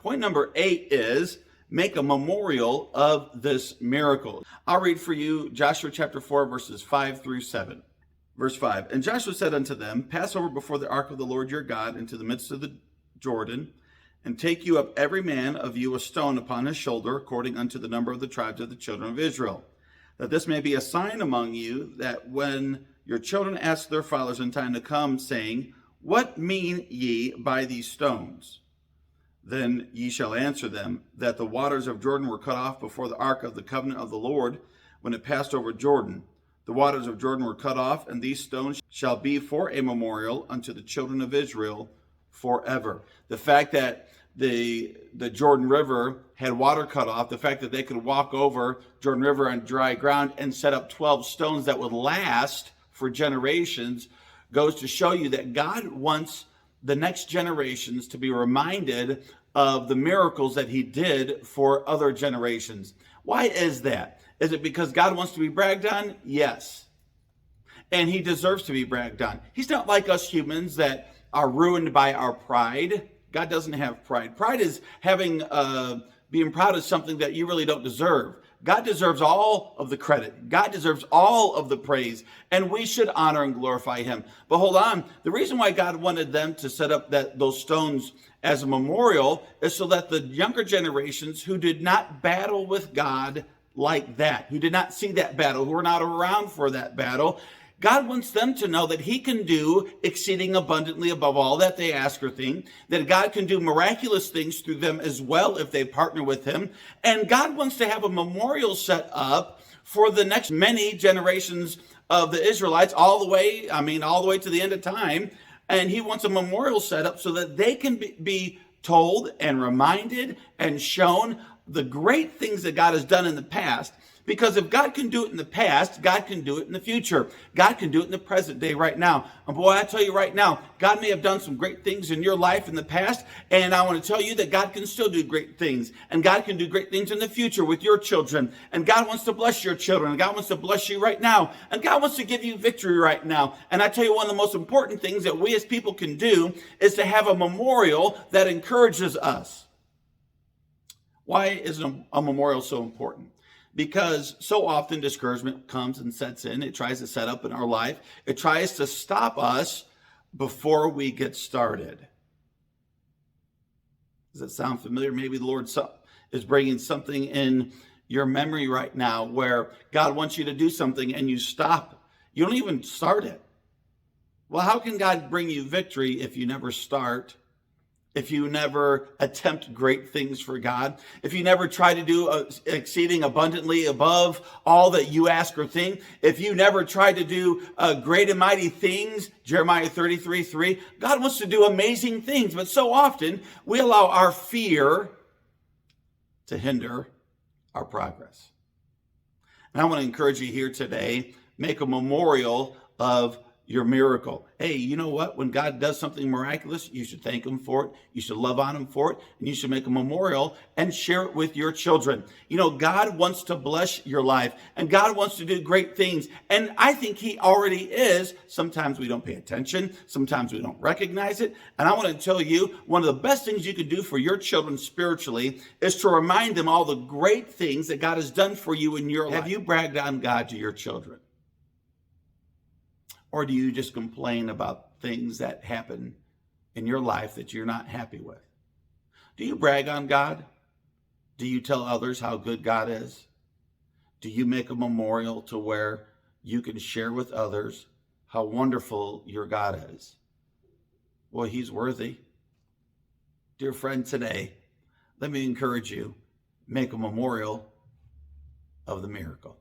Point number 8 is make a memorial of this miracle. I'll read for you Joshua chapter 4, verses 5 through 7. Verse 5, and Joshua said unto them, pass over before the ark of the Lord your God into the midst of the Jordan, and take you up every man of you a stone upon his shoulder, according unto the number of the tribes of the children of Israel, that this may be a sign among you, that when your children ask their fathers in time to come, saying, what mean ye by these stones? Then ye shall answer them, that the waters of Jordan were cut off before the ark of the covenant of the Lord, when it passed over Jordan. The waters of Jordan were cut off, and these stones shall be for a memorial unto the children of Israel forever. The fact that the Jordan River had water cut off, the fact that they could walk over Jordan River on dry ground and set up 12 stones that would last for generations, goes to show you that God wants the next generations to be reminded of the miracles that he did for other generations. Why is that? Is it because God wants to be bragged on? Yes. And he deserves to be bragged on. He's not like us humans that are ruined by our pride. God doesn't have pride. Pride is being proud of something that you really don't deserve. God deserves all of the credit. God deserves all of the praise, and we should honor and glorify him. But hold on. The reason why God wanted them to set up those stones as a memorial is so that the younger generations who did not battle with God like that, who did not see that battle, who were not around for that battle, God wants them to know that he can do exceeding abundantly above all that they ask or think, that God can do miraculous things through them as well if they partner with him. And God wants to have a memorial set up for the next many generations of the Israelites, all the way to the end of time. And he wants a memorial set up so that they can be told and reminded and shown the great things that God has done in the past. Because if God can do it in the past, God can do it in the future. God can do it in the present day right now. And boy, I tell you right now, God may have done some great things in your life in the past. And I want to tell you that God can still do great things. And God can do great things in the future with your children. And God wants to bless your children. And God wants to bless you right now. And God wants to give you victory right now. And I tell you, one of the most important things that we as people can do is to have a memorial that encourages us. Why is a memorial so important? Because so often discouragement comes and sets in. It tries to set up in our life. It tries to stop us before we get started. Does that sound familiar? Maybe the Lord is bringing something in your memory right now where God wants you to do something and you stop. You don't even start it. Well, how can God bring you victory if you never start? If you never attempt great things for God, if you never try to do exceeding abundantly above all that you ask or think, if you never try to do great and mighty things, Jeremiah 33:3, God wants to do amazing things, but so often we allow our fear to hinder our progress. And I want to encourage you here today, make a memorial of your miracle. Hey, you know what? When God does something miraculous, you should thank him for it. You should love on him for it. And you should make a memorial and share it with your children. You know, God wants to bless your life and God wants to do great things. And I think he already is. Sometimes we don't pay attention. Sometimes we don't recognize it. And I want to tell you, one of the best things you can do for your children spiritually is to remind them all the great things that God has done for you in your life. Have you bragged on God to your children? Or do you just complain about things that happen in your life that you're not happy with? Do you brag on God? Do you tell others how good God is? Do you make a memorial to where you can share with others how wonderful your God is? Well, he's worthy. Dear friend, today, let me encourage you, make a memorial of the miracle.